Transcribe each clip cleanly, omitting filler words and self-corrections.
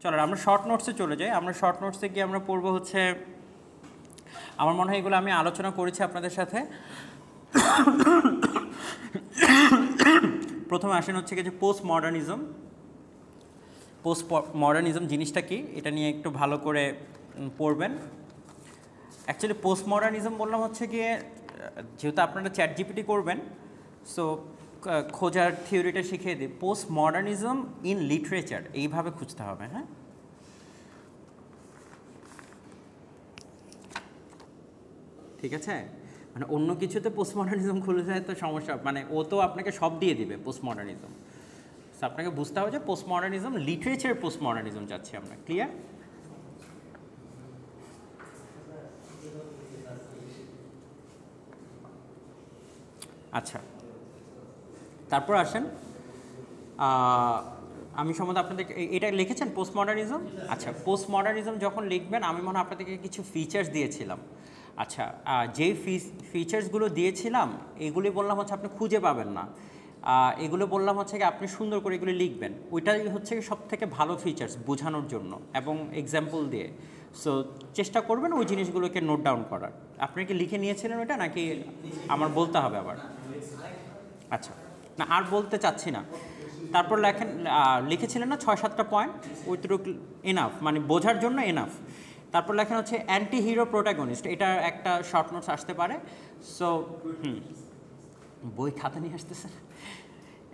চলো আমরা শর্ট নোটসে চলে যাই। আমরা শর্ট নোটসে গিয়ে আমরা পড়বো হচ্ছে, আমার মনে হয় এগুলো আমি আলোচনা করেছি আপনাদের সাথে। প্রথমে আসেন হচ্ছে কি যে পোস্ট মডার্নিজম জিনিসটা কি, এটা নিয়ে একটু ভালো করে পড়বেন। অ্যাকচুয়ালি পোস্ট মডার্নিজম বললাম হচ্ছে গিয়ে, যেহেতু আপনারা চ্যাট জিপিটি করবেন, সো খোঁজার থিওরিটা শিখিয়ে দিই। পোস্ট মডার্নিজম ইন লিটারেচার এইভাবে খুঁজতে হবে। হ্যাঁ, ঠিক আছে। মানে অন্য কিছুতে পোস্ট মডার্নিজম খুলে যায় তো সমস্যা, মানে ও তো আপনাকে সব দিয়ে দিবে পোস্ট মডার্নিজম। সো আপনাকে বুঝতে হবে যে post modernism, literature post modernism যাচ্ছি আমরা। ক্লিয়ার? আচ্ছা, তারপর আসেন, আমি সম্বন্ধে আপনাদেরকে এটা লিখেছেন পোস্ট মডার্নিজম। আচ্ছা, পোস্ট মডার্নিজম যখন লিখবেন, আমি মনে হয় আপনাদেরকে কিছু ফিচার্স দিয়েছিলাম। আচ্ছা, যেই ফিচার্সগুলো দিয়েছিলাম এগুলি বললাম হচ্ছে আপনি খুঁজে পাবেন না, এগুলো বললাম হচ্ছে কি আপনি সুন্দর করে এগুলো লিখবেন। ওইটাই হচ্ছে সব থেকে ভালো ফিচার্স বোঝানোর জন্য এবং এক্সাম্পল দিয়ে। সো চেষ্টা করবেন ওই জিনিসগুলোকে নোট ডাউন করার। আপনি কি লিখে নিয়েছিলেন ওইটা, নাকি আমার বলতে হবে আবার? আচ্ছা, না আর বলতে চাচ্ছি না। তারপর লিখেছিলেন না 6-7টা পয়েন্ট, উইথড্রুক এনাফ, মানে বোঝার জন্য এনাফ। তারপর লেখেন হচ্ছে অ্যান্টি হিরো প্রোটাগনিস্ট, এটা একটা শর্ট নোটস আসতে পারে। সো বই খাতা নিয়ে আসতেছেন।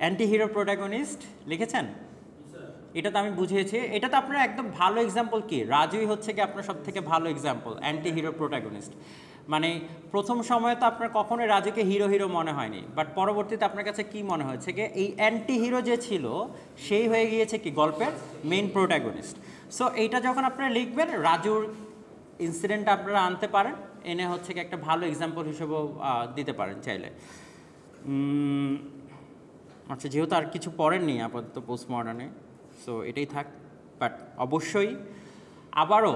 অ্যান্টি হিরো প্রোটাগনিস্ট লিখেছেন? এটা তো আমি বুঝিয়েছি। এটা তো আপনার একদম ভালো এক্সাম্পল কি, রাজুই হচ্ছে কি আপনার সব থেকে ভালো এক্সাম্পল অ্যান্টি হিরো প্রোটাগনিস্ট। মানে প্রথম সময়ে তো আপনার কখনোই রাজুকে হিরো মনে হয়নি, বাট পরবর্তীতে আপনার কাছে কি মনে হয়েছে কি এই অ্যান্টি হিরো যে ছিল সেই হয়ে গিয়েছে কি গল্পের মেইন প্রোটাগনিস্ট। সো এইটা যখন আপনারা লিখবেন, রাজুর ইনসিডেন্ট আপনারা আনতে পারেন, এনে হচ্ছে কি একটা ভালো এক্সাম্পল হিসেবেও দিতে পারেন চাইলে। আচ্ছা, যেহেতু আর কিছু পড়েননি আপাতত পোস্ট মডার্নে, সো এটাই থাক। বাট অবশ্যই আবারও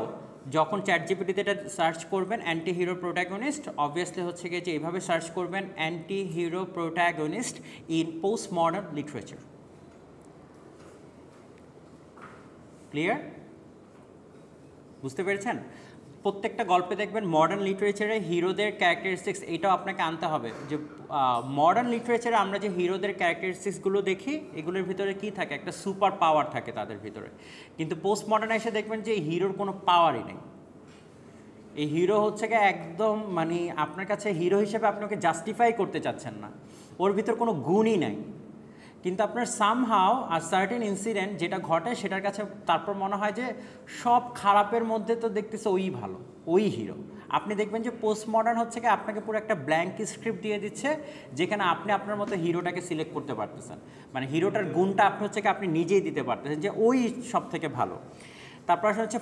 যখন চ্যাট জিপিটিতে এটা সার্চ করবেন অ্যান্টি হিরো প্রোটাগনিস্ট, অবভিয়াসলি হচ্ছে গিয়ে যে এইভাবে সার্চ করবেন anti hero protagonist in post modern literature. Clear? বুঝতে পেরেছেন? প্রত্যেকটা গল্পে দেখবেন মডার্ন লিটারেচারে হিরোদের ক্যারেক্টারিস্টিক্স এটাও আপনাকে আনতে হবে, যে মডার্ন লিটারেচারে আমরা যে হিরোদের ক্যারেক্টারিস্টিক্সগুলো দেখি এগুলোর ভিতরে কি থাকে, একটা সুপার পাওয়ার থাকে তাদের ভিতরে। কিন্তু পোস্ট মডার্নে এসে দেখবেন যে হিরোর কোনো পাওয়ারই নেই। এই হিরো হচ্ছে গিয়ে একদম, মানে আপনার কাছে হিরো হিসেবে আপনি ওকে জাস্টিফাই করতে চাচ্ছেন না, ওর ভিতর কোনো গুণই নাই। কিন্তু আপনার সামহাও আর সার্টেন ইনসিডেন্ট যেটা ঘটে সেটার কাছে তারপর মনে হয় যে সব খারাপের মধ্যে তো দেখতেছে ওই ভালো, ওই হিরো। আপনি দেখবেন যে পোস্ট মডার্ন হচ্ছে কি আপনাকে পুরো একটা ব্ল্যাঙ্ক স্ক্রিপ্ট দিয়ে দিচ্ছে, যেখানে আপনি আপনার মতো হিরোটাকে সিলেক্ট করতে পারতেছেন। মানে হিরোটার গুণটা আপনি হচ্ছে কি আপনি নিজেই দিতে পারতেছেন যে ওই সব থেকে ভালো। তারপর আসলে হচ্ছে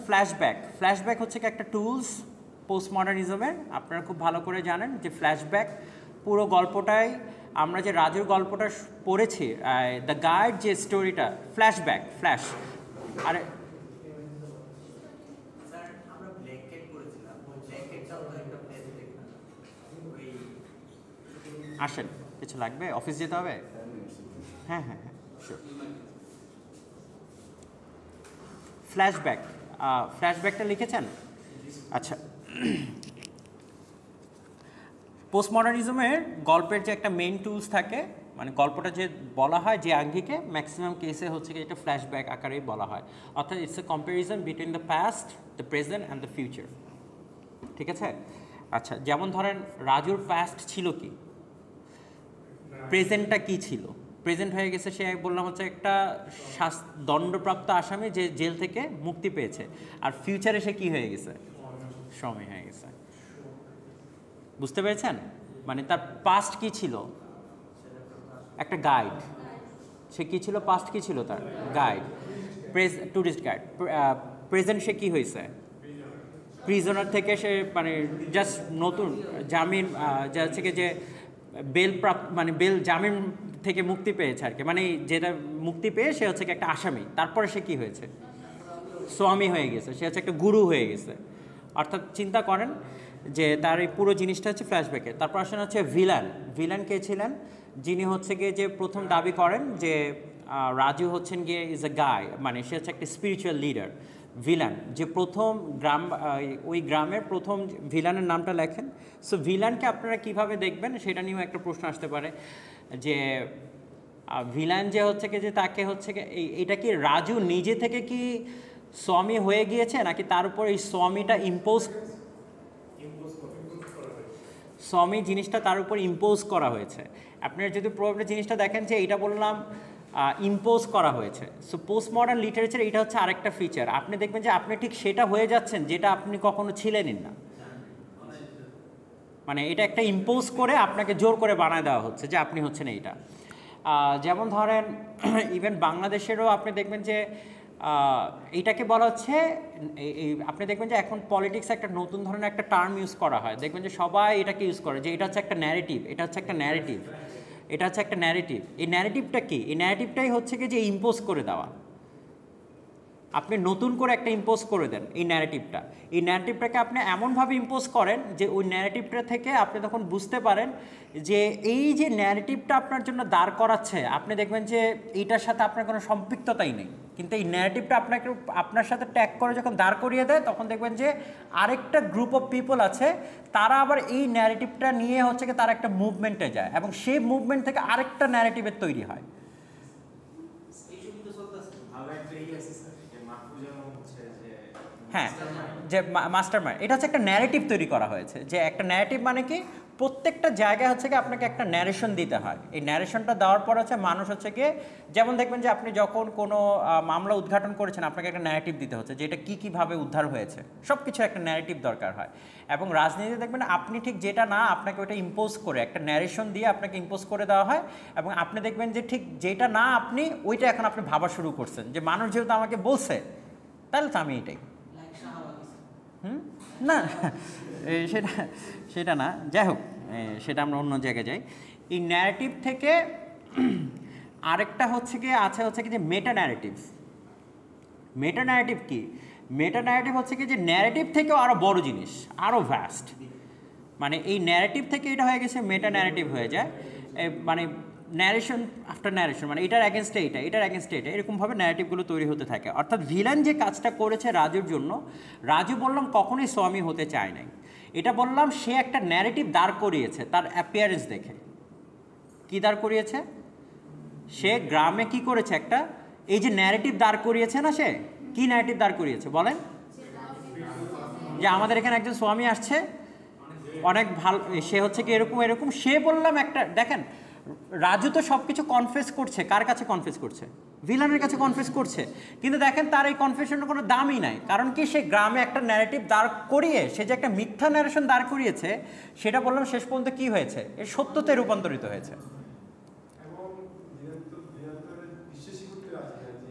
ফ্ল্যাশব্যাক হচ্ছে কি একটা টুলস পোস্ট মডার্নিজমের। আপনারা খুব ভালো করে জানেন যে ফ্ল্যাশব্যাক পুরো গল্পটাই, আমরা যে রাজুর গল্পটা পড়েছি, দ্য গাইড যে স্টোরিটা, ফ্ল্যাশ আরে আসেন, কিছু লাগবে, অফিস যেতে হবে। হ্যাঁ, শিওর। ফ্ল্যাশব্যাকটা লিখেছেন? আচ্ছা, পোস্ট মডার্নিজমের গল্পের যে একটা মেইন টুলস থাকে, মানে গল্পটা যে বলা হয় যে আঙ্গিকে, ম্যাক্সিমাম কেসে হচ্ছে কি এটা ফ্ল্যাশব্যাক আকারেই বলা হয়। অর্থাৎ it's a comparison between the past, the present and the future. ঠিক আছে? আচ্ছা, যেমন ধরেন রাজুর পাস্ট ছিল কি, প্রেজেন্টটা কি ছিল? প্রেজেন্ট হয়ে গেছে সে, বললাম হচ্ছে একটা দণ্ডপ্রাপ্ত আসামি যে জেল থেকে মুক্তি পেয়েছে। আর ফিউচারে সে কি হয়ে গেছে? স্বামী হয়ে গেছে। বুঝতে পেরেছেন? মানে তার পাস্ট কি ছিল? একটা গাইড। সে কি ছিল? পাস্ট কি ছিল তার? Guide, tourist guide. প্রেজেন্ট সে কি হয়েছে? প্রিজনার থেকে সে মানে জাস্ট নতুন জামিন, যা হচ্ছে কি যে মানে জামিন থেকে মুক্তি পেয়েছে আর কি, মানে যেটা মুক্তি পেয়ে সে হচ্ছে কি একটা আসামি। তারপরে সে কি হয়েছে? স্বামী হয়ে গেছে, সে হচ্ছে একটা গুরু হয়ে গেছে। অর্থাৎ চিন্তা করেন যে তার এই পুরো জিনিসটা হচ্ছে ফ্ল্যাশব্যাকে। তারপর আসলে হচ্ছে ভিলান কে ছিলেন? যিনি হচ্ছে গিয়ে যে প্রথম দাবি করেন যে রাজু হচ্ছেন গিয়ে ইজ আ গাই, মানে সে হচ্ছে একটা স্পিরিচুয়াল লিডার। ভিলান যে প্রথম গ্রাম, ওই গ্রামের প্রথম ভিলানের নামটা লেখেন। সো ভিলানকে আপনারা কিভাবে দেখবেন সেটা নিয়েও একটা প্রশ্ন আসতে পারে যে ভিলান যে হচ্ছে কি যে তাকে হচ্ছে কি এটা কি রাজু নিজে থেকে কি স্বামী হয়ে গিয়েছে, নাকি তার উপর এই স্বামীটা স্বামী জিনিসটা তার উপর ইম্পোজ করা হয়েছে? আপনারা যদি প্রবলেম জিনিসটা দেখেন যে এটা বললাম ইম্পোজ করা হয়েছে। সো পোস্ট মডার্ন লিটারেচার এটা হচ্ছে আরেকটা ফিচার। আপনি দেখবেন যে আপনি ঠিক সেটা হয়ে যাচ্ছেন যেটা আপনি কখনো ছিলেনই না, মানে এটা একটা ইম্পোজ করে আপনাকে জোর করে বানায় দেওয়া হচ্ছে যে আপনি হচ্ছেন এইটা। যেমন ধরেন ইভেন বাংলাদেশেরও আপনি দেখবেন যে এইটাকে বলা হচ্ছে, আপনি দেখবেন যে এখন পলিটিক্স একটা নতুন ধরনের একটা টার্ম ইউজ করা হয়, দেখবেন যে সবাই এটাকে ইউজ করে যে এটা হচ্ছে একটা ন্যারেটিভ, এটা হচ্ছে একটা ন্যারেটিভ, এটা হচ্ছে একটা ন্যারেটিভ। এই ন্যারেটিভটা কি? এই ন্যারেটিভটাই হচ্ছে কি যে ইম্পোজ করে দেওয়া। আপনি নতুন করে একটা ইম্পোজ করে দেন এই ন্যারেটিভটা। এই ন্যারেটিভটাকে আপনি এমনভাবে ইম্পোজ করেন যে ওই ন্যারেটিভটা থেকে আপনি তখন বুঝতে পারেন যে এই যে ন্যারেটিভটা আপনার জন্য দাঁড় করাচ্ছে, আপনি দেখবেন যে এইটার সাথে আপনার কোনো সম্পৃক্ততাই নেই, কিন্তু এই ন্যারেটিভটা আপনার সাথে ট্যাগ করে যখন দাঁড় করিয়ে দেয় তখন দেখবেন যে আরেকটা গ্রুপ অফ পিপল আছে, তারা আবার এই ন্যারেটিভটা নিয়ে হচ্ছে কি তারা একটা মুভমেন্টে যায় এবং সেই মুভমেন্ট থেকে আরেকটা ন্যারেটিভের তৈরি হয়। হ্যাঁ, যে মাস্টার মাইন্ড, এটা হচ্ছে একটা ন্যারেটিভ তৈরি করা হয়েছে। যে একটা ন্যারেটিভ মানে কি, প্রত্যেকটা জায়গায় হচ্ছে কি আপনাকে একটা ন্যারেশন দিতে হয়। এই ন্যারেশনটা দেওয়ার পর হচ্ছে মানুষ হচ্ছে কি, যেমন দেখবেন যে আপনি যখন কোনো মামলা উদ্ঘাটন করেছেন আপনাকে একটা ন্যারেটিভ দিতে হচ্ছে যে এটা কীভাবে উদ্ধার হয়েছে, সব কিছু একটা ন্যারেটিভ দরকার হয়। এবং রাজনীতিতে দেখবেন আপনি ঠিক যেটা না, আপনাকে ওটা ইম্পোজ করে একটা ন্যারেশন দিয়ে আপনাকে ইম্পোজ করে দেওয়া হয়, এবং আপনি দেখবেন যে ঠিক যেটা না আপনি ওইটা এখন আপনি ভাবা শুরু করছেন যে মানুষ যেহেতু আমাকে বলছে তাহলে তো আমি এইটাই। না সেটা সেটা না, যাই হোক সেটা আমরা অন্য জায়গায় যাই। এই ন্যারেটিভ থেকে আরেকটা হচ্ছে কি আছে হচ্ছে কি যে মেটা ন্যারেটিভ। মেটা ন্যারেটিভ কি? মেটা ন্যারেটিভ হচ্ছে কি যে ন্যারেটিভ থেকেও আরও বড় জিনিস, আরও ভ্যাস্ট। মানে এই ন্যারেটিভ থেকে এটা হয়ে গেছে মেটা ন্যারেটিভ হয়ে যায়, মানে ন্যারেশন আফটার ন্যারেশন, মানে এটার অ্যাগেনস্টে এটা, এটার অ্যাগেনস্টে এটা, এরকমভাবে ন্যারেটিভগুলো তৈরি হতে থাকে। অর্থাৎ ভিলেন যে কাজটা করেছে রাজুর জন্য, রাজু বললাম কখনোই স্বামী হতে চায় নাই, এটা বললাম সে একটা ন্যারেটিভ দাঁড় করিয়েছে তার অ্যাপিয়ারেন্স দেখে। কি দাঁড় করিয়েছে? সে গ্রামে কি করেছে, একটা এই যে ন্যারেটিভ দাঁড় করিয়েছে না, সে কি ন্যারেটিভ দাঁড় করিয়েছে বলেন? যে আমাদের এখানে একজন স্বামী আসছে অনেক ভালো, সে হচ্ছে কি এরকম এরকম, সে বললাম একটা, দেখেন রাজু তো সব কিছু কনফেস করছে, কার কাছে কনফেস করছে? ভিলানের কাছে কনফেস করছে, কিন্তু দেখেন তার এই কনফেশনের কোনো দামই নাই। কারণ কি, সে গ্রামে একটা ন্যারেটিভ দাঁড় করিয়ে সে যে একটা মিথ্যা ন্যারেশন দাঁড় করিয়েছে, সেটা বললাম শেষ পর্যন্ত কি হয়েছে, এর সত্যতে রূপান্তরিত হয়েছে।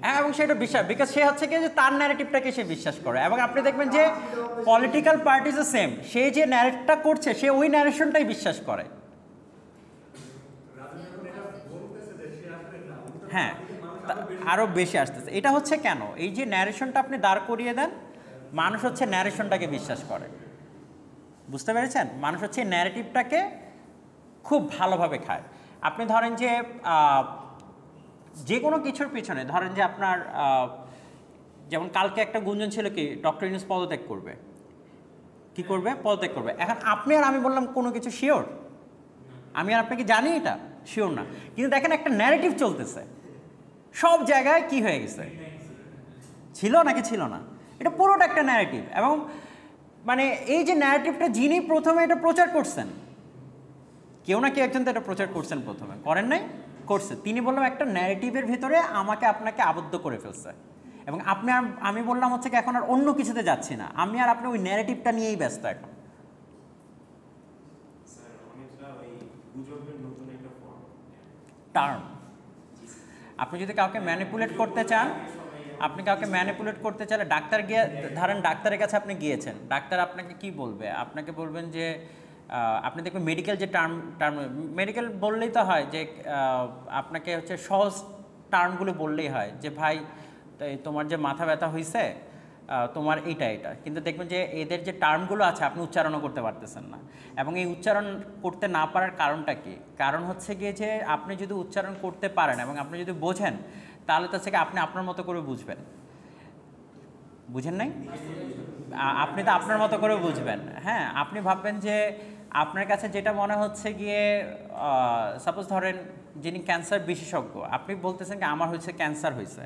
হ্যাঁ, এবং সেটা বিশ্বাস, বিকজ সে হচ্ছে কি যে তার ন্যারেটিভটাকে সে বিশ্বাস করে। এবং আপনি দেখবেন যে পলিটিক্যাল পার্টিজও সেম, সে যে ন্যারেটটা করছে সে ওই ন্যারেশনটাই বিশ্বাস করে। হ্যাঁ, আরও বেশি আসতেছে। এটা হচ্ছে কেন, এই যে ন্যারেশনটা আপনি দাঁড় করিয়ে দেন, মানুষ হচ্ছে ন্যারেশনটাকে বিশ্বাস করে। বুঝতে পেরেছেন? মানুষ হচ্ছে ন্যারেটিভটাকে খুব ভালোভাবে খায়। আপনি ধরেন যে যে কোনো কিছুর পিছনে ধরেন যে আপনার যেমন কালকে একটা গুঞ্জন ছিল কি, ডক্টর ইউনূস পদত্যাগ করবে। কি করবে? পদত্যাগ করবে। এখন আপনি আর আমি বললাম কোনো কিছু শিওর? আমি আর আপনাকে জানি এটা শিওর না, কিন্তু দেখেন একটা ন্যারেটিভ চলতেছে সব জায়গায়। কি হয়ে গেছে? ছিল নাকি ছিল না? এটা পুরোটা একটা ন্যারেটিভ। এবং মানে এই যে ন্যারেটিভটা যিনি প্রথমে এটা প্রচার করছেন, কেউ না কেউ একজন তো এটা প্রচার করছেন, প্রথমে করেন নাই? করছে। তিনি বললাম একটা ন্যারেটিভের ভিতরে আমাকে আপনাকে আবদ্ধ করে ফেলছে, এবং আমি বললাম হচ্ছে কি এখন আর অন্য কিছুতে যাচ্ছি না, আমি আর আপনি ওই ন্যারেটিভটা নিয়েই ব্যস্ত এখন। টার্ম, আপনি যদি কাউকে ম্যানিপুলেট করতে চান, আপনি কাউকে ম্যানিপুলেট করতে চাইলে ডাক্তার গিয়ে, ধরেন ডাক্তারের কাছে আপনি গিয়েছেন, ডাক্তার আপনাকে কি বলবে? আপনাকে বলবেন যে আপনি দেখবেন মেডিকেল যে টার্ম মেডিকেল বললেই তো হয় যে আপনাকে হচ্ছে সহজ টার্মগুলো বললেই হয় যে ভাই তোমার যে মাথা ব্যথা হয়েছে তোমার এটা, কিন্তু দেখবেন যে এদের যে টার্মগুলো আছে আপনি উচ্চারণও করতে পারতেছেন না। এবং এই উচ্চারণ করতে না পারার কারণটা কি? কারণ হচ্ছে গিয়ে যে আপনি যদি উচ্চারণ করতে পারেন এবং আপনি যদি বোঝেন, তাহলে তো হচ্ছে আপনি আপনার মতো করে বুঝবেন, বুঝেন নাই? আপনি তো আপনার মতো করে বুঝবেন। হ্যাঁ, আপনি ভাববেন যে আপনার কাছে যেটা মনে হচ্ছে গিয়ে, সাপোজ ধরেন যিনি ক্যান্সার বিশেষজ্ঞ, আপনি বলতেছেন কি আমার হয়েছে ক্যান্সার হয়েছে,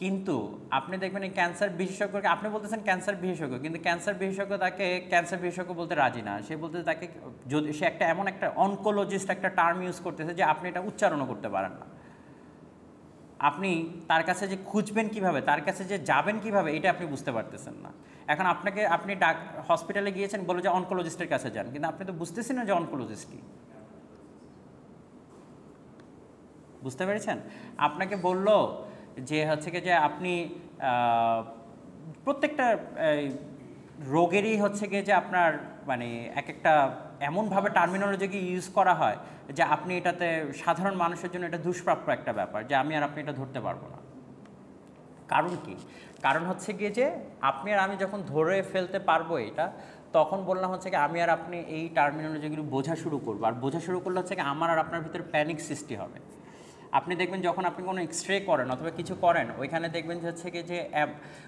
কিন্তু আপনি দেখবেন এই ক্যান্সার বিশেষজ্ঞকে, আপনি বলতেছেন ক্যান্সার বিশেষজ্ঞ, কিন্তু ক্যান্সার বিশেষজ্ঞ তাকে ক্যান্সার বিশেষজ্ঞ বলতে রাজি না। সে বলতে তাকে, যদি সে একটা এমন একটা অনকোলজিস্ট একটা টার্ম ইউজ করতেছে যে আপনি এটা উচ্চারণও করতে পারেন না। আপনি তার কাছে যে খুঁজবেন কিভাবে, তার কাছে যে যাবেন কিভাবে, এটা আপনি বুঝতে পারতেছেন না। এখন আপনি হসপিটালে গিয়েছেন, বলে যে অনকোলজিস্টের কাছে যান, কিন্তু আপনি তো বুঝতেছেন না যে অনকোলজিস্ট কি। বুঝতে পেরেছেন? আপনাকে বলল যে হচ্ছে কি যে আপনি প্রত্যেকটা রোগেরই হচ্ছে গিয়ে যে আপনার মানে এক একটা এমনভাবে টার্মিনোলজি ইউজ করা হয় যে আপনি এটাতে সাধারণ মানুষের জন্য এটা দুষ্প্রাপ্য একটা ব্যাপার, যে আমি আর আপনি এটা ধরতে পারবো না। কারণ কি? কারণ হচ্ছে গিয়ে যে আপনি আর আমি যখন ধরে ফেলতে পারবো এটা, তখন বললাম হচ্ছে কি আমি আর আপনি এই টার্মিনোলজিগুলো বোঝা শুরু করবো, আর বোঝা শুরু করলে হচ্ছে কি আমার আর আপনার ভিতরে প্যানিক সৃষ্টি হবে। আপনি দেখবেন যখন আপনি কোনো এক্সরে করেন অথবা কিছু করেন, ওইখানে দেখবেন যে হচ্ছে কি যে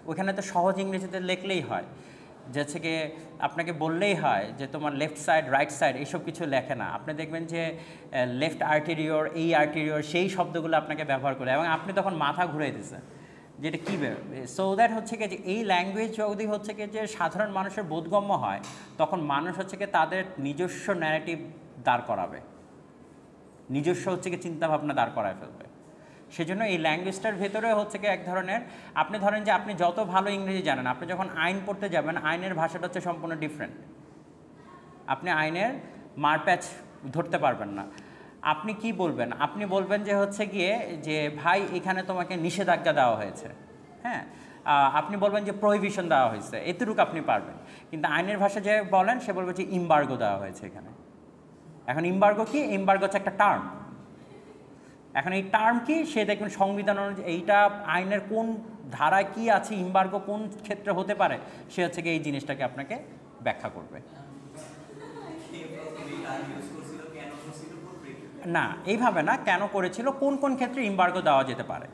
ওইখানে তো সহজ ইংরেজিতে লিখলেই হয়, যে হচ্ছে কি আপনাকে বললেই হয় যে তোমার লেফট সাইড রাইট সাইড এইসব কিছু লেখে না। আপনি দেখবেন যে লেফট আর্টেরিয়র, এই আর্টেরিয়র, সেই শব্দগুলো আপনাকে ব্যবহার করে, এবং আপনি তখন মাথা ঘুরে দিছে যেটা কী। সো দ্যাট হচ্ছে কি যে এই ল্যাঙ্গুয়েজ যদি হচ্ছে কি যে সাধারণ মানুষের বোধগম্য হয়, তখন মানুষ হচ্ছে কি তাদের নিজস্ব ন্যারেটিভ দাঁড় করাবে, নিজস্ব হচ্ছে কি চিন্তাভাবনা দাঁড় করায় ফেলবে। সেজন্য এই ল্যাঙ্গুয়েজটার ভেতরে হচ্ছে কি এক ধরনের, আপনি ধরেন যে আপনি যত ভালো ইংরেজি জানেন, আপনি যখন আইন পড়তে যাবেন, আইনের ভাষাটা হচ্ছে সম্পূর্ণ ডিফারেন্ট। আপনি আইনের মারপ্যাচ ধরতে পারবেন না। আপনি কি বলবেন? আপনি বলবেন যে হচ্ছে গিয়ে যে ভাই এখানে তোমাকে নিষেধাজ্ঞা দেওয়া হয়েছে, হ্যাঁ, আপনি বলবেন যে প্রহিবিশন দেওয়া হয়েছে, এতটুকু আপনি পারবেন। কিন্তু আইনের ভাষা যে বলেন, সে বলবে যে ইম্বার্গো দেওয়া হয়েছে এখানে। এখন ইম্বার্গো কি? ইম্বার্গো হচ্ছে একটা টার্ম। এখন এই টার্ম কি, সে দেখবেন সংবিধান অনুযায়ী এইটা আইনের কোন ধারায় কি আছে, ইম্বার্গো কোন ক্ষেত্রে হতে পারে, সে হচ্ছে গিয়ে এই জিনিসটাকে আপনাকে ব্যাখ্যা করবে। না, এইভাবে না, কেন করেছিল, কোন কোন ক্ষেত্রে ইম্বার্গো দেওয়া যেতে পারে,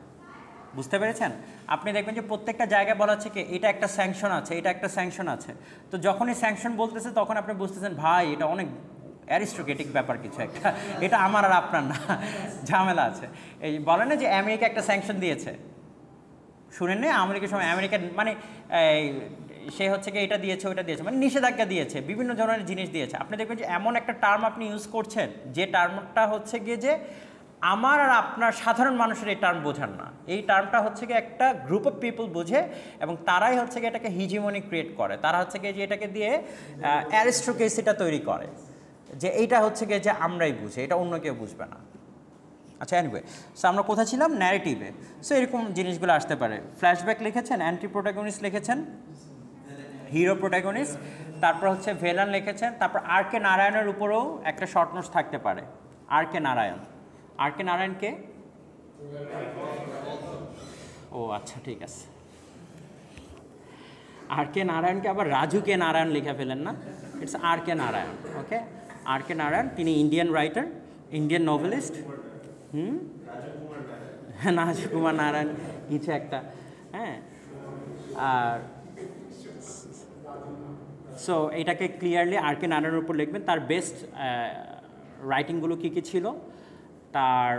বুঝতে পেরেছেন? আপনি দেখবেন যে প্রত্যেকটা জায়গায় বলা হচ্ছে কি এটা একটা স্যাংশন আছে, এটা একটা স্যাংশন আছে। তো যখনই স্যাংশন বলতেছে, তখন আপনি বুঝতেছেন ভাই এটা অনেক অ্যারিস্টোক্রেটিক ব্যাপার কিছু একটা, এটা আমার আর আপনার না, ঝামেলা আছে। এই বলে না যে আমেরিকা একটা স্যাংশন দিয়েছে, শুনেন না? আমেরিকার সময় আমেরিকার মানে সে হচ্ছে কি এটা দিয়েছে, ওইটা দিয়েছে, মানে নিষেধাজ্ঞা দিয়েছে, বিভিন্ন ধরনের জিনিস দিয়েছে। আপনি দেখবেন যে এমন একটা টার্ম আপনি ইউজ করছেন, যে টার্মটা হচ্ছে গিয়ে যে আমার আর আপনার সাধারণ মানুষের এই টার্ম বোঝান না। এই টার্মটা হচ্ছে গিয়ে একটা গ্রুপ অফ পিপল বোঝে, এবং তারাই হচ্ছে গিয়ে এটাকে হিজিমনি ক্রিয়েট করে। তারা হচ্ছে গিয়ে যে এটাকে দিয়ে অ্যারিস্টোক্রেসিটা তৈরি করে, যে এইটা হচ্ছে গিয়ে যে আমরাই বুঝি, এটা অন্য কেউ বুঝবে না। আচ্ছা, এনিওয়ে, সো আমরা কোথায় ছিলাম? ন্যারেটিভে। সো এরকম জিনিসগুলো আসতে পারে। ফ্ল্যাশব্যাক লিখেছেন, অ্যান্টি প্রোটাগনিস্ট লিখেছেন, হিরো প্রোটাগনিস্ট, তারপর হচ্ছে ভেলান লিখেছেন, তারপর আর কে নারায়ণের উপরেও একটা শর্ট নোটস থাকতে পারে। আর কে নারায়ণ, আর কে নারায়ণকে, ও আচ্ছা ঠিক আছে, আর কে নারায়ণকে আবার রাজু কে নারায়ণ লিখে ফেলেন না, it's R K Narayan. Okay, R K Narayan, তিনি ইন্ডিয়ান রাইটার, ইন্ডিয়ান নোভেলিস্ট। রাজকুমার নারায়ণ কিছু একটা, হ্যাঁ। আর সো এটাকে ক্লিয়ারলি আর কে নারায়ণের উপর লিখবেন, তার বেস্ট রাইটিংগুলো কী কী ছিল, তার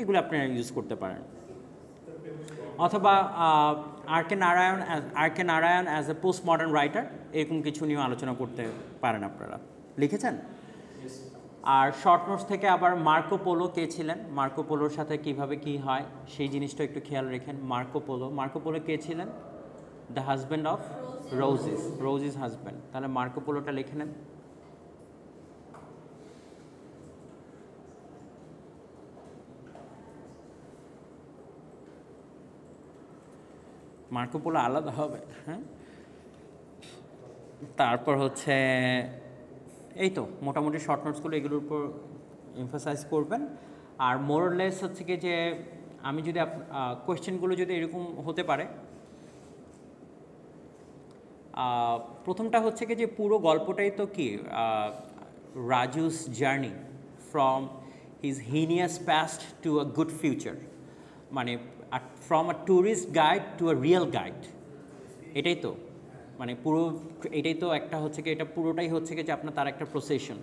এগুলো আপনি ইউজ করতে পারেন। অথবা R K Narayan as a post modern writer, এরকম কিছু নিয়েও আলোচনা করতে পারেন আপনারা। লিখেছেন? আর শর্ট নোটস থেকে আবার মার্কো পোলো কে ছিলেন, মার্কো পোলোর সাথে কিভাবে কি হয় সেই জিনিসটা একটু খেয়াল রেখেন। মার্কো পোলো কে ছিলেন? The husband of Rosie's husband. তাহলে মার্কো পোলোটা লিখে নেন। মার্কো পোলো আলাদা হবে, হ্যাঁ। তারপর হচ্ছে এই তো মোটামুটি শর্ট নোটসগুলো এগুলোর উপর এমফাসাইজ করবেন। আর মোরলেস হচ্ছে কি যে আমি যদি কোয়েশ্চেনগুলো যদি এরকম হতে পারে, প্রথমটা হচ্ছে কি যে পুরো গল্পটাই তো কি Raju's journey from his heinous past to a good future, মানে from a tourist guide to a real guide, এটাই তো মানে পুরো এটাই তো একটা হচ্ছে কি এটা পুরোটাই হচ্ছে কি যে আপনার তার একটা প্রসেশন।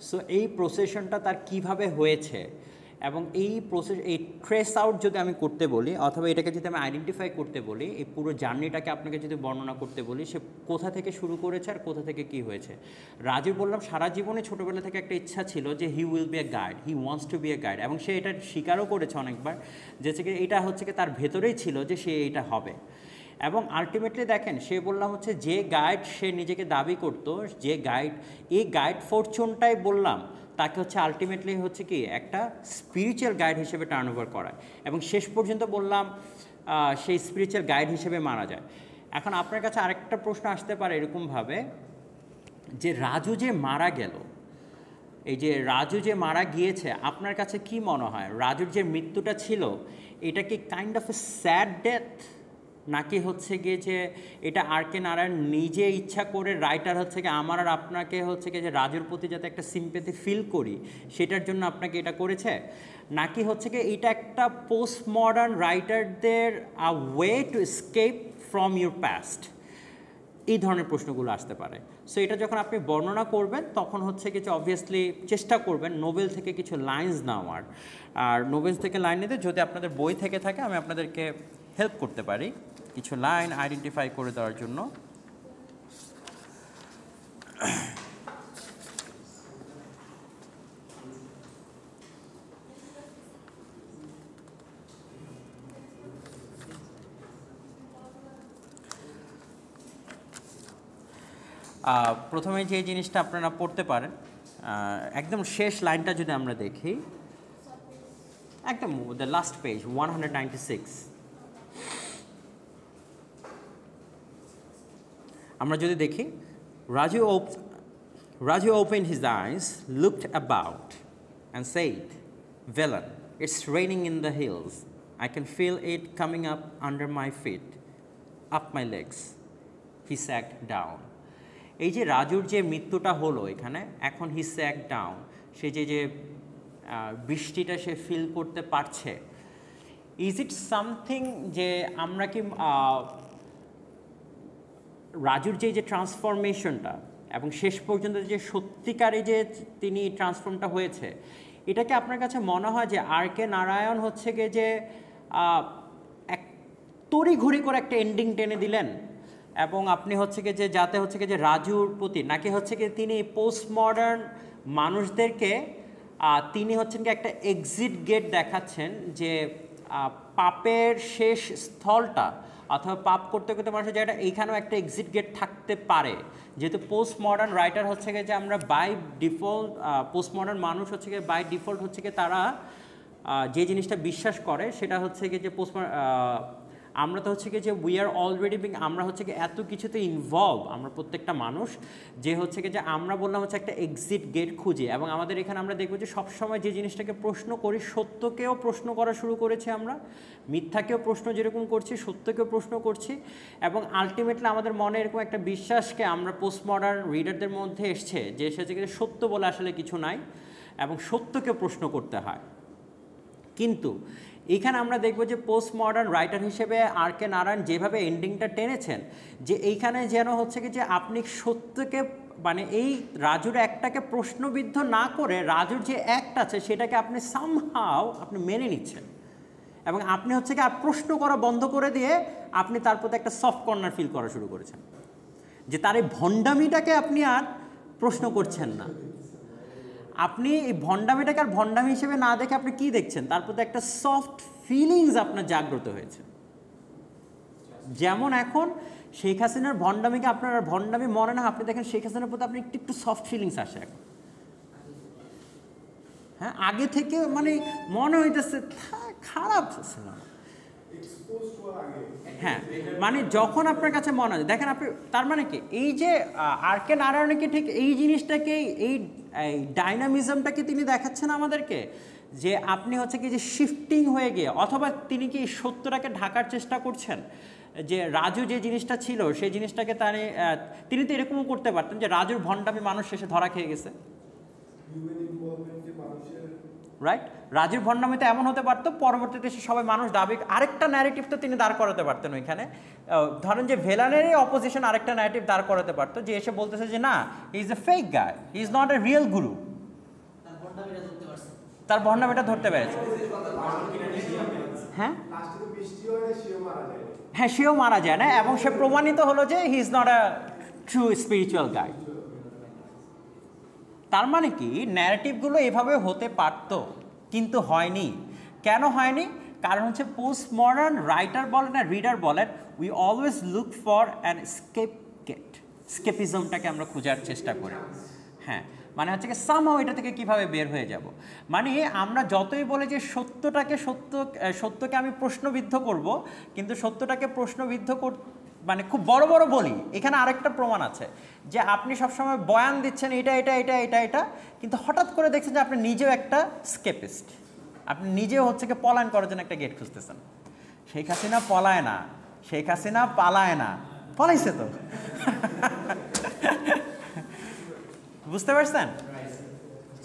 সো এই প্রসেশনটা তার কিভাবে হয়েছে এবং এই ট্রেস আউট যদি আমি করতে বলি অথবা এটাকে যদি আমি আইডেন্টিফাই করতে বলি, এই পুরো জার্নিটাকে আপনাকে যদি বর্ণনা করতে বলি, সে কোথা থেকে শুরু করেছে আর কোথা থেকে কি হয়েছে। রাজু বললাম সারা জীবনে ছোটোবেলা থেকে একটা ইচ্ছা ছিল যে he will be a guide, he wants to be a guide, এবং সে এটা স্বীকারও করেছে অনেকবার যে এটা হচ্ছে কি তার ভেতরেই ছিল যে সে এইটা হবে। এবং আলটিমেটলি দেখেন সে বললাম হচ্ছে যে গাইড সে নিজেকে দাবি করতো, যে গাইড এই গাইড ফরচুনটাই বললাম তাকে হচ্ছে আলটিমেটলি হচ্ছে কি একটা স্পিরিচুয়াল গাইড হিসেবে টার্ন ওভার করায়, এবং শেষ পর্যন্ত বললাম সেই স্পিরিচুয়াল গাইড হিসেবে মারা যায়। এখন আপনার কাছে আরেকটা প্রশ্ন আসতে পারে এরকমভাবে যে রাজু যে মারা গেল, এই যে রাজু যে মারা গিয়েছে আপনার কাছে কি মনে হয় রাজুর যে মৃত্যুটা ছিল এটা কি kind of a sad death, নাকি হচ্ছে গিয়ে যে এটা আর কে নারায়ণ নিজে ইচ্ছা করে রাইটার হচ্ছে কি আমার আর আপনাকে হচ্ছে কি যে রাজুর প্রতি যাতে একটা সিম্প্যাথি ফিল করি সেটার জন্য আপনাকে এটা করেছে, নাকি হচ্ছে কি এটা একটা পোস্ট মডার্ন রাইটারদের way to escape from your past, এই ধরনের প্রশ্নগুলো আসতে পারে। সো এটা যখন আপনি বর্ণনা করবেন তখন হচ্ছে কিছু অবভিয়াসলি চেষ্টা করবেন নোবেল থেকে কিছু লাইন্স নেওয়ার, আর নোবেল থেকে লাইন নিতে যদি আপনাদের বই থেকে থাকে আমি আপনাদেরকে হেল্প করতে পারি কিছু লাইন আইডেন্টিফাই করে দেওয়ার জন্য। প্রথমে যে জিনিসটা আপনারা পড়তে পারেন একদম শেষ লাইনটা যদি আমরা দেখি, একদম দ্য লাস্ট পেজ 196, আমরা যদি দেখি Raju opened his eyes, looked about and said, "Villain, it's raining in the hills. I can feel it coming up under my feet, up my legs." He sat down. এই যে রাজুর যে মৃত্যুটা হলো এখানে, এখন হি স্যাক ডাউন, সে যে বৃষ্টিটা সে ফিল করতে পারছে, ইজ ইট সামথিং যে আমরা কি রাজুর যে ট্রান্সফরমেশনটা এবং শেষ পর্যন্ত যে সত্যিকারে যে তিনি ট্রান্সফর্মটা হয়েছে, এটাকে আপনার কাছে মনে হয় যে আর কে নারায়ণ হচ্ছে গিয়ে যে এক তড়িঘড়ি করে একটা এন্ডিং টেনে দিলেন এবং আপনি হচ্ছে গিয়ে যে যাতে হচ্ছে গিয়ে যে রাজুর প্রতি, নাকি হচ্ছে গিয়ে তিনি পোস্ট মডার্ন মানুষদেরকে তিনি হচ্ছেন কি একটা এক্সিট গেট দেখাচ্ছেন যে পাপের শেষ স্থলটা অথবা পাপ করতে করতে মানুষের জায়গাটা এইখানেও একটা এক্সিট গেট থাকতে পারে, যেহেতু পোস্ট মডার্ন রাইটার হচ্ছে গিয়ে যে আমরা বাই ডিফল্ট পোস্ট মডার্ন মানুষ হচ্ছে গিয়ে বাই ডিফল্ট হচ্ছে গিয়ে তারা যে জিনিসটা বিশ্বাস করে সেটা হচ্ছে গিয়ে যে পোস্ট আমরা তো হচ্ছে কি যে উই আর অলরেডি বিং, আমরা হচ্ছে কি এত কিছুতে ইনভলভ আমরা প্রত্যেকটা মানুষ যে হচ্ছে কি যে আমরা বললাম হচ্ছে একটা এক্সিট গেট খুঁজে, এবং আমাদের এখানে আমরা দেখবো যে সবসময় যে জিনিসটাকে প্রশ্ন করি সত্যকেও প্রশ্ন করা শুরু করেছি, আমরা মিথ্যাকেও প্রশ্ন যেরকম করছি সত্যকেও প্রশ্ন করছি, এবং আলটিমেটলি আমাদের মনে এরকম একটা বিশ্বাসকে আমরা পোস্ট মডার্ন রিডারদের মধ্যে এসছে যে সে থেকে সত্য বলে আসলে কিছু নাই এবং সত্যকে প্রশ্ন করতে হয়। কিন্তু এখানে আমরা দেখব যে পোস্ট মডার্ন রাইটার হিসেবে আর কে নারায়ণ যেভাবে এন্ডিংটা টেনেছেন যে এইখানে যেন হচ্ছে কি যে আপনি সত্যকে মানে এই রাজুর একটাকে প্রশ্নবিদ্ধ না করে রাজুর যে অ্যাক্ট আছে সেটাকে আপনি সামহাও আপনি মেনে নিচ্ছেন এবং আপনি হচ্ছে কি আর প্রশ্ন করা বন্ধ করে দিয়ে আপনি তার প্রতি একটা সফট কর্নার ফিল করা শুরু করেছেন, যে তার এই ভণ্ডামিটাকে আপনি আর প্রশ্ন করছেন না, আপনি এই ভণ্ডামিটাকে আর ভণ্ডামি হিসেবে না দেখে আপনি কি দেখছেন তার প্রতি একটা সফট ফিলিংস আপনার জাগ্রত হয়েছে। যেমন এখন শেখ হাসিনার ভণ্ডামিকে আপনার আর ভণ্ডামি মনে না, আপনি দেখেন শেখ হাসিনার প্রতি আপনি একটু সফট ফিলিংস আসে এখন। হ্যাঁ, আগে থেকে মানে মনে হইতেছে খারাপ না, হ্যাঁ মানে যখন আপনার কাছে মনে হয় দেখেন আপনি তার মানে কি এই যে আর কে নারায়ণকে ঠিক এই জিনিসটাকেই এই ডাইনামিজমটাকে তিনি দেখাচ্ছেন আমাদেরকে, যে আপনি হচ্ছে কি যে শিফটিং হয়ে গিয়ে অথবা তিনি কি সত্যটাকে ঢাকার চেষ্টা করছেন, যে রাজু যে জিনিসটা ছিল সেই জিনিসটাকে তিনি তো এরকমও করতে পারতেন যে রাজুর ভণ্ডামি মানুষ শেষে ধরা খেয়ে গেছে, রাইট? রাজুর ভণ্ডামিতে এমন হতে পারতো পরবর্তীতে সে সবাই মানুষ দাবি আরেকটা ন্যারেটিভ তো তিনি দাঁড় করাতে পারতেন ওইখানে। ধরেন যে ভেলানেরই অপোজিশন আরেকটা ন্যারেটিভ দাঁড় করাতে পারতো, যে এসে বলতেছে যে না, হি ইজ এ ফেক গায়, হি ইজ নট এ রিয়েল গুরু। তার ভণ্ডামিটা ধরতে পেরেছে। হ্যাঁ হ্যাঁ, সেও মারা যায় না, এবং সে প্রমাণিত হলো যে he is not a true spiritual guide. তার মানে কি ন্যারেটিভগুলো এভাবে হতে পারতো, কিন্তু হয়নি। কেন হয়নি? কারণ হচ্ছে পোস্ট মডার্ন রাইটার বলেন আর রিডার বলেন, we always look for an স্কেপিজমটাকে আমরা খোঁজার চেষ্টা করি। হ্যাঁ, মানে হচ্ছে কি সামহাও এটা থেকে কিভাবে বের হয়ে যাব। মানে আমরা যতই বলে যে সত্যকে আমি প্রশ্নবিদ্ধ করব, কিন্তু সত্যটাকে প্রশ্নবিদ্ধ মানে খুব বড় বড় বলি। এখানে আরেকটা প্রমাণ আছে যে আপনি সবসময় বয়ান দিচ্ছেন এটা এটা এটা এটা এটা, কিন্তু হঠাৎ করে দেখছেন যে আপনি নিজেও একটা স্কেপিস্ট, আপনি নিজেও হচ্ছে কি পলায়ন করার জন্য একটা গেট খুঁজতেছেন। শেখ হাসিনা পলায় না, শেখ হাসিনা পালায় না, পলাইছে তো। বুঝতে পারছেন?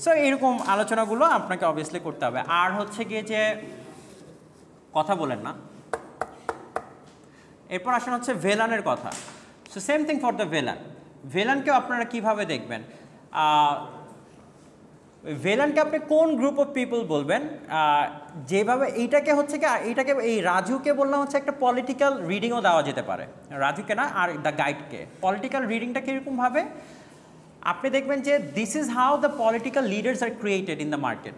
সো এরকম আলোচনাগুলো আপনাকে অবভিয়াসলি করতে হবে। আর হচ্ছে গিয়ে যে কথা বলেন না, এরপর আসেন হচ্ছে ভেলানের কথা। So same thing for the Velan. ভেলানকেও আপনারা কিভাবে দেখবেন? ভেলানকে আপনি কোন গ্রুপ অফ পিপল বলবেন? যেভাবে এইটাকে হচ্ছে কি, এইটাকে এই রাজুকে বললাম হচ্ছে একটা পলিটিক্যাল রিডিংও দেওয়া যেতে পারে, রাজুকে না, আর দ্য গাইডকে। পলিটিক্যাল রিডিংটা কীরকমভাবে? আপনি দেখবেন যে this is how the political leaders are created in the market.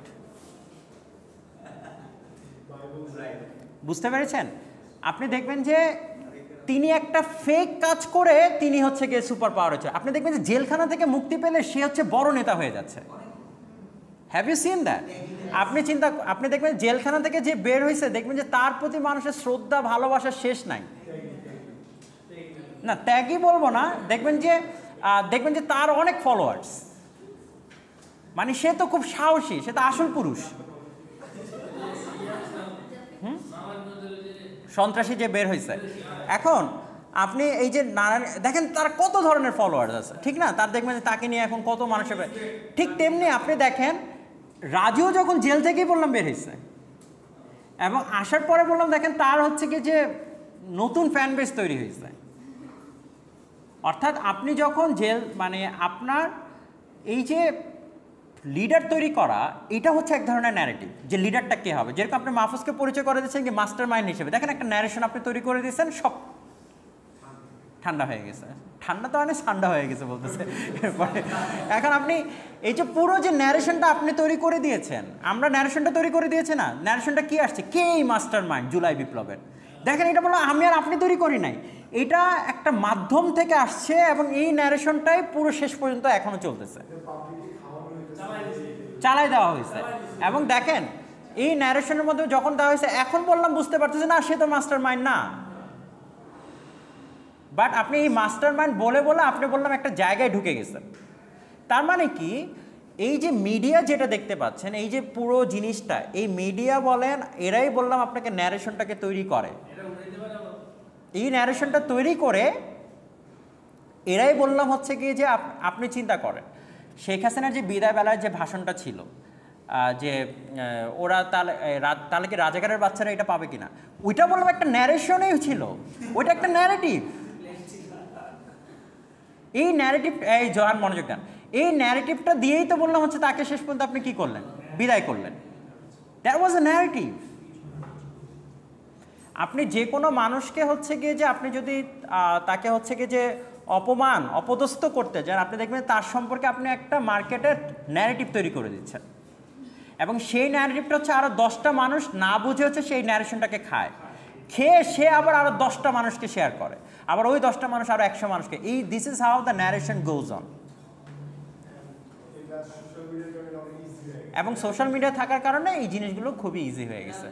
বুঝতে পেরেছেন? আপনি দেখবেন যে তিনি একটা ফেক কাজ করে তিনি হচ্ছে গিয়ে সুপার পাওয়ার হচ্ছে। আপনি দেখবেন যে জেলখানা থেকে মুক্তি পেলে সে হচ্ছে বড় নেতা হয়ে যাচ্ছে। Have you seen that? আপনি দেখবেন জেলখানা থেকে যে বের হয়েছে, দেখবেন যে তার প্রতি মানুষের শ্রদ্ধা ভালোবাসার শেষ নাই। না, ত্যাগই বলবো না, দেখবেন যে তার অনেক ফলোয়ার্স, মানে সে তো খুব সাহসী, সে তো আসল পুরুষ। সন্ত্রাসী যে বের হয়েছে এখন, আপনি এই যে নারায়ণ দেখেন তার কত ধরনের ফলোয়ার্স আছে, ঠিক না? তার দেখবেন যে তাকে নিয়ে এখন কত মানুষের, ঠিক তেমনি আপনি দেখেন রাজু যখন জেল থেকেই বললাম বের হয়েছে, এবং আসার পরে বললাম দেখেন তার হচ্ছে কি যে নতুন ফ্যান বেস তৈরি হয়েছে। অর্থাৎ আপনি যখন মানে আপনার এই যে লিডার তৈরি করা, এটা হচ্ছে এক ধরনের ন্যারেটিভ, যে লিডারটা কে হবে। যেরকম আপনি মাহফুজকে পরিচয় করে দিচ্ছেন কি মাস্টার মাইন্ড হিসেবে, দেখেন একটা ন্যারেশন আপনি তৈরি করে দিয়েছেন, সব ঠান্ডা হয়ে গেছে। ঠান্ডা তো অনেক ঠান্ডা হয়ে গেছে বলতেছে। এরপরে এখন আপনি এই যে পুরো যে ন্যারেশনটা আপনি তৈরি করে দিয়েছেন, আমরা ন্যারেশনটা তৈরি করে দিয়েছি না, ন্যারেশনটা কি আসছে, কে এই মাস্টার মাইন্ড জুলাই বিপ্লবের। দেখেন এটা বলো আমি আর আপনি তৈরি করি নাই, এটা একটা মাধ্যম থেকে আসছে, এবং এই ন্যারেশনটাই পুরো শেষ পর্যন্ত এখনো চলতেছে, চালাই দেওয়া হয়েছে। এবং দেখেন এই ন্যারেশনের মধ্যে যখন দেওয়া হয়েছে, এখন বললাম বুঝতে পারতেছে না সে তো মাস্টার মাইন্ড না, বাট আপনি এই মাস্টার মাইন্ড বলে বলে আপনি বললাম একটা জায়গায় ঢুকে গেছেন। তার মানে কি, এই যে মিডিয়া যেটা দেখতে পাচ্ছেন, এই যে পুরো জিনিসটা, এই মিডিয়া বলেন, এরাই বললাম আপনাকে ন্যারেশনটাকে তৈরি করে। এই ন্যারেশনটা তৈরি করে এরাই বললাম হচ্ছে কি যে আপনি চিন্তা করেন শেখ হাসিনার যে বিদায় বেলার যে ভাষণটা ছিল, যে ওরা তাহলে কি রাজাকারের বাচ্চারা এটা পাবে কিনা, ওইটা বললাম একটা ন্যারেশনেই ছিল, ওইটা একটা ন্যারেটিভ। এই ন্যারেটিভ, এই জয়ান মনোযোগ দেন, এই ন্যারেটিভটা দিয়েই তো বললাম হচ্ছে তাকে শেষ পর্যন্ত আপনি কি করলেন, বিদায় করলেন। That was A narrative. আপনি যে কোনো মানুষকে হচ্ছে গিয়ে যে আপনি যদি তাকে হচ্ছে গিয়ে যে অপদস্থ করতে যান, আপনি দেখবেন তার সম্পর্কে আপনি একটা মার্কেটের ন্যারেটিভ তৈরি করে দিচ্ছেন, এবং সেই ন্যারেটিভটা হচ্ছে আরও 10টা মানুষ না বুঝে হচ্ছে সেই ন্যারেশনটাকে খেয়ে সে আবার আরও 10টা মানুষকে শেয়ার করে, আবার ওই 10টা মানুষ আরও 100 মানুষকে। This is how the narration goes on. এবং সোশ্যাল মিডিয়া থাকার কারণে এই জিনিসগুলো খুবই ইজি হয়ে গেছে।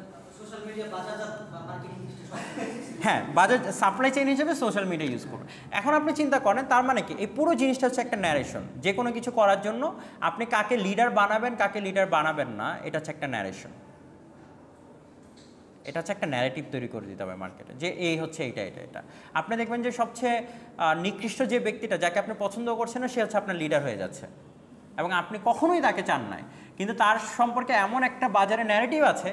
হ্যাঁ, বাজার সাপ্লাই চেইন হিসেবে সোশ্যাল মিডিয়া ইউজ করবে। এখন আপনি চিন্তা করেন, তার মানে কি, এই পুরো জিনিসটা হচ্ছে একটা ন্যারেশন। যে কোনো কিছু করার জন্য আপনি কাকে লিডার বানাবেন, কাকে লিডার বানাবেন না, এটা হচ্ছে একটা ন্যারেশন। এটা হচ্ছে একটা ন্যারেটিভ তৈরি করে দিতে হবে মার্কেটে, যে এই হচ্ছে এটা। আপনি দেখবেন যে সবচেয়ে নিকৃষ্ট যে ব্যক্তিটা, যাকে আপনি পছন্দ করছেন না, সে হচ্ছে আপনার লিডার হয়ে যাচ্ছে, এবং আপনি কখনোই তাকে চান নাই। কিন্তু তার সম্পর্কে এমন একটা বাজারে ন্যারেটিভ আছে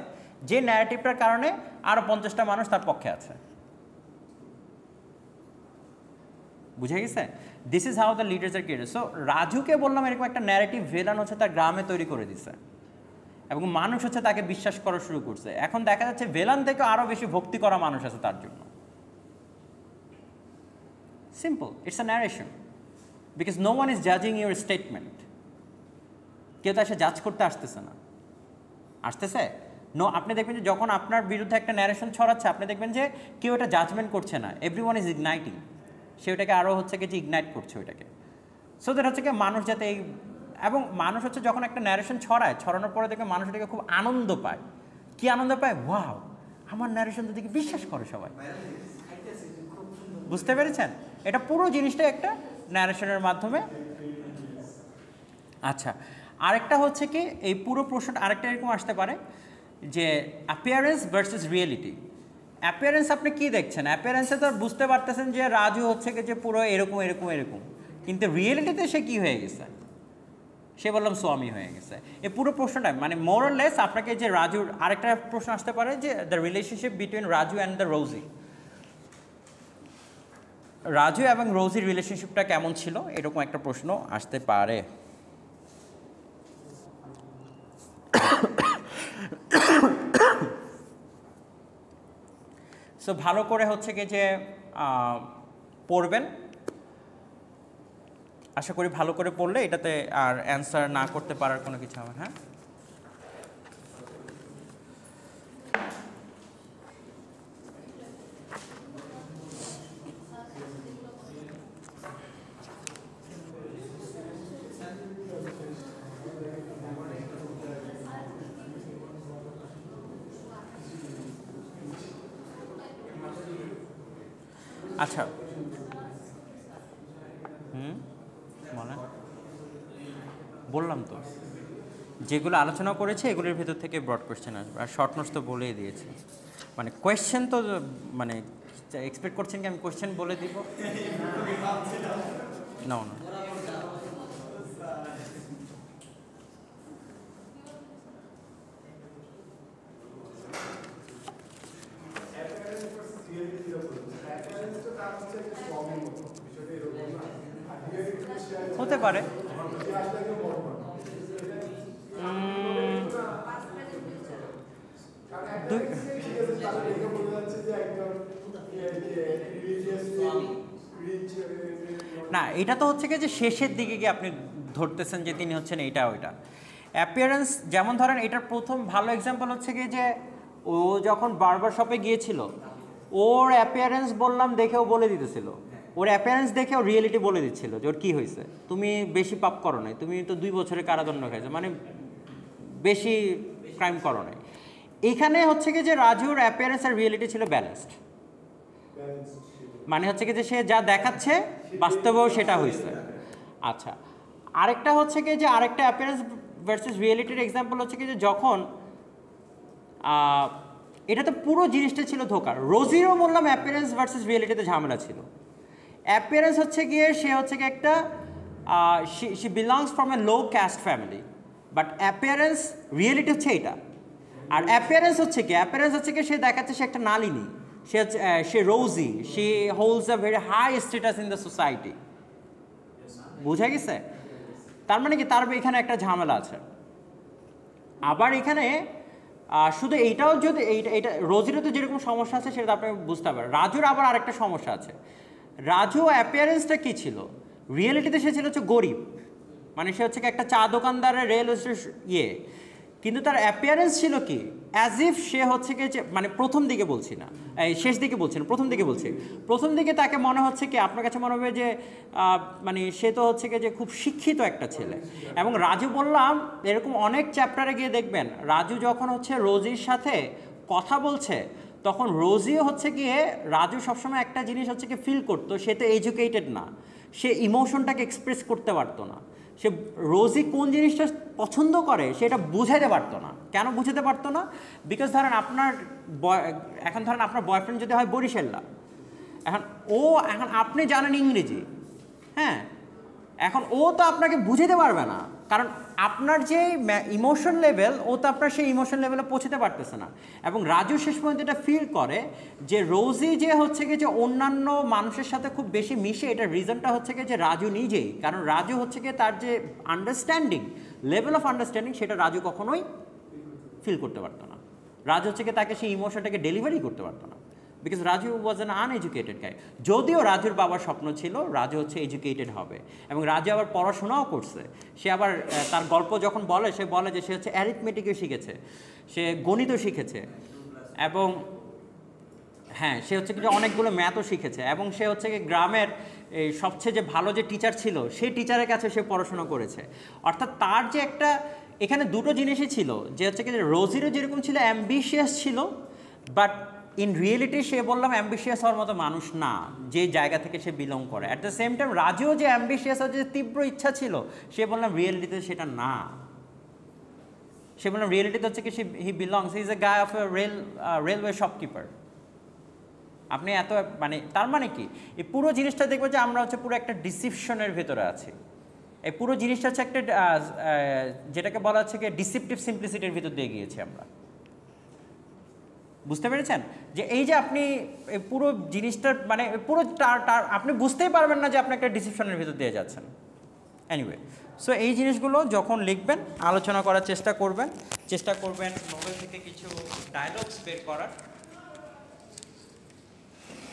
যে ন্যারেটিভটার কারণে আরও 50টা মানুষ তার পক্ষে আছে। বুঝে গেছে? This is how the leaders are created. So রাজুকে বললাম এরকম একটা ন্যারেটিভ ভিলেন হচ্ছে তার গ্রামে তৈরি করে দিছে এবং মানুষ হচ্ছে তাকে বিশ্বাস করা শুরু করছে। এখন দেখা যাচ্ছে ভিলেন থেকে আরও বেশি ভক্তি করা মানুষ আছে তার জন্য। Simple, it's a narration, because no one is জাজিং ইউর স্টেটমেন্ট। কেউ তো এসে জাজ করতে আসতেছে না, আসতেছে নো। আপনি দেখবেন যে যখন আপনার বিরুদ্ধে একটা ন্যারেশন ছড়াচ্ছে, আপনি দেখবেন যে কেউ এটা জাজমেন্ট করছে না, এভরি ওয়ান ইজ ইগনাইটিং। সে ওটাকে আরও হচ্ছে কি যে ইগনাইট করছে ওইটাকে। সো দ্যাট হচ্ছে কি মানুষ যাতে এই, এবং মানুষ হচ্ছে যখন একটা ন্যারেশন ছড়ানোর পরে দেখবে মানুষ এটাকে খুব আনন্দ পায়। কি আনন্দ পায়? ওয়াও, আমার ন্যারেশন দিকে বিশ্বাস করে সবাই। বুঝতে পেরেছেন? এটা পুরো জিনিসটা একটা ন্যারেশনের মাধ্যমে। আচ্ছা, আরেকটা হচ্ছে কি এই পুরো প্রশ্নটা আরেকটা এরকম আসতে পারে যে অ্যাপিয়ারেন্স ভার্সেস রিয়েলিটি। অ্যাপিয়ারেন্স আপনি কি দেখছেন? অ্যাপিয়ারেন্সে তো বুঝতে পারতেছেন যে রাজু হচ্ছে কি যে পুরো এরকম এরকম এরকম, কিন্তু রিয়েলিটিতে সে কি হয়ে গেছে? সে বললাম স্বামী হয়ে গেছে। এই পুরো প্রশ্নটা মানে মোর অর লেস আপনাকে যে রাজুর আরেকটা প্রশ্ন আসতে পারে যে the relationship between Raju and the Rosie. রাজু এবং রোজির রিলেশনশিপটা কেমন ছিল, এরকম একটা প্রশ্ন আসতে পারে। সো ভালো করে হচ্ছে কি যে পড়বেন, আশা করি ভালো করে পড়লে এটাতে আর অ্যান্সার না করতে পারার কোনো কিছু হবে। হ্যাঁ, আচ্ছা বলেন। বললাম তো যেগুলো আলোচনা করেছে এগুলোর ভেতর থেকে ব্রড কোয়েশ্চেন আসবে, আর শর্ট নোটস তো বলেই দিয়েছে। মানে কোয়েশ্চেন তো মানে এক্সপেক্ট করছেন কি আমি কোয়েশ্চেন বলে দিব? না না, হতে পারে। না, এটা তো হচ্ছে কি যে শেষের দিকে গিয়ে আপনি ধরতেছেন যে তিনি হচ্ছেন এইটা ওইটা। অ্যাপিয়ারেন্স যেমন ধরেন এটার প্রথম ভালো এক্সাম্পল হচ্ছে কি যে ও যখন বারবার শপে গিয়েছিল, ওর অ্যাপিয়ারেন্স বললাম দেখেও বলে দিতেছিল, ওর অ্যাপিয়ারেন্স দেখেও রিয়েলিটি বলে দিচ্ছিল যে ওর কী হয়েছে, তুমি বেশি পাপ করো নাই, তুমি তো 2 বছরের কারাদণ্ড খাইছো, মানে বেশি ক্রাইম করো নাই। এখানে হচ্ছে কি যে রাজুর অ্যাপিয়ারেন্স আর রিয়েলিটি ছিল ব্যালেন্সড, মানে হচ্ছে কি যে সে যা দেখাচ্ছে বাস্তবেও সেটা হয়েছে। আচ্ছা, আরেকটা হচ্ছে কি যে আরেকটা অ্যাপিয়ারেন্স ভার্সেস রিয়েলিটির এক্সাম্পল হচ্ছে কি যে যখন এটা তো পুরো জিনিসটা ছিল ধোকার। রোজিরও বললাম অ্যাপিয়ারেন্স ভার্সেস রিয়েলিটিতে ঝামেলা ছিল। অ্যাপিয়ারেন্স হচ্ছে গিয়ে সে হচ্ছে কি একটা she belongs from a low cast family, but appearance reality হচ্ছে এইটা। আর অ্যাপিয়ারেন্স হচ্ছে কি, অ্যাপিয়ারেন্স হচ্ছে কি সে দেখাচ্ছে সে একটা নালিনী, সে রোজি, সে holds a very high status in the society. বুঝা গেছে? তার মানে কি তার এখানে একটা ঝামেলা আছে। আবার এখানে শুধু এইটাও যদি এইটা রোজিরও তো যেরকম সমস্যা আছে সেটা আপনি বুঝতে পারেন। রাজুর আবার আরেকটা সমস্যা আছে। রাজু অ্যাপিয়ারেন্সটা কী ছিল? রিয়েলিটিতে সে ছিল হচ্ছে গরিব, মানে সে হচ্ছে কি একটা চা দোকানদারের রেল ইয়ে, কিন্তু তার অ্যাপিয়ারেন্স ছিল কি অ্যাজ ইফ সে হচ্ছে কি মানে প্রথম দিকে বলছি না, এই শেষ দিকে বলছি না, প্রথম দিকে বলছি। প্রথম দিকে তাকে মনে হচ্ছে কি আপনার কাছে মনে হবে যে মানে সে তো হচ্ছে কি যে খুব শিক্ষিত একটা ছেলে। এবং রাজু বললাম এরকম অনেক চ্যাপ্টারে গিয়ে দেখবেন রাজু যখন হচ্ছে রোজির সাথে কথা বলছে তখন রোজিও হচ্ছে গিয়ে রাজু সবসময় একটা জিনিস হচ্ছে কি ফিল করতো, সে তো এডুকেটেড না, সে ইমোশনটাকে এক্সপ্রেস করতে পারতো না। সে রোজি কোন জিনিসটা পছন্দ করে সেটা বুঝাতে পারতো না। কেন বুঝাতে পারতো না? বিকজ ধরেন এখন ধরেন আপনার বয়ফ্রেন্ড যদি হয় বরিশাল্লা, এখন আপনি জানেন ইংরেজি, হ্যাঁ, এখন ও তো আপনাকে বুঝাতে পারবে না কারণ আপনার যে ইমোশন লেভেল, ও তো আপনার সেই ইমোশন লেভেলে পৌঁছতে পারতেছে না। এবং রাজু শেষ পর্যন্ত এটা ফিল করে যে রোজি যে হচ্ছে কি যে অন্যান্য মানুষের সাথে খুব বেশি মিশে, এটার রিজনটা হচ্ছে কি যে রাজু নিজেই। কারণ রাজু হচ্ছে কি তার যে আন্ডারস্ট্যান্ডিং, লেভেল অফ আন্ডারস্ট্যান্ডিং, সেটা রাজু কখনোই ফিল করতে পারতো না। রাজু হচ্ছে কি তাকে সেই ইমোশনটাকে ডেলিভারি করতে পারতো না, because Raju was an uneducated guy. যদিও রাজুর বাবার স্বপ্ন ছিল রাজু হচ্ছে এডুকেটেড হবে, এবং রাজু আবার পড়াশোনাও করছে। সে আবার তার গল্প যখন বলে, সে বলে যে সে হচ্ছে অ্যারিথমেটিকও শিখেছে, সে গণিতও শিখেছে, এবং হ্যাঁ সে হচ্ছে কি অনেকগুলো ম্যাথও শিখেছে, এবং সে হচ্ছে কি গ্রামের এই সবচেয়ে যে ভালো যে টিচার ছিল সেই টিচারের কাছে সে পড়াশোনা করেছে। অর্থাৎ তার যে একটা এখানে দুটো জিনিসই ছিল, যে হচ্ছে কি রোজিরও যেরকম ছিল অ্যাম্বিশিয়াস ছিল, বাট ইন রিয়েলিটি সে বললাম অ্যাম্বিশিয়াস হওয়ার মতো মানুষ না, যে জায়গা থেকে সে বিলং করে। অ্যাট দ্য সেম টাইম রাজুও যে অ্যাম্বিশিয়াস হওয়ার যে তীব্র ইচ্ছা ছিল, সে বললাম রিয়েলিটিতে সেটা না। সে বললাম রিয়েলিটিতে হচ্ছে কি হি belongs, he is a guy of A railway shopkeeper. আপনি এত মানে তার মানে কি এই পুরো জিনিসটা দেখবো যে আমরা হচ্ছে পুরো একটা ডিসিপশনের ভেতরে আছি। এই পুরো জিনিসটা হচ্ছে একটা যেটাকে বলা হচ্ছে কি ডিসিপটিভ সিম্পলিসিটির ভিতর দিয়ে গিয়েছি আমরা। বুঝতে পেরেছেন যে এই যে আপনি পুরো জিনিসটার মানে পুরো আপনি বুঝতেই পারবেন না যে আপনি একটা ডিসিপশনের ভিতর দিয়ে যাচ্ছেন। এনিওয়ে, সো এই জিনিসগুলো যখন লিখবেন আলোচনা করার চেষ্টা করবেন নোবেল থেকে কিছু ডায়লগস বের করার।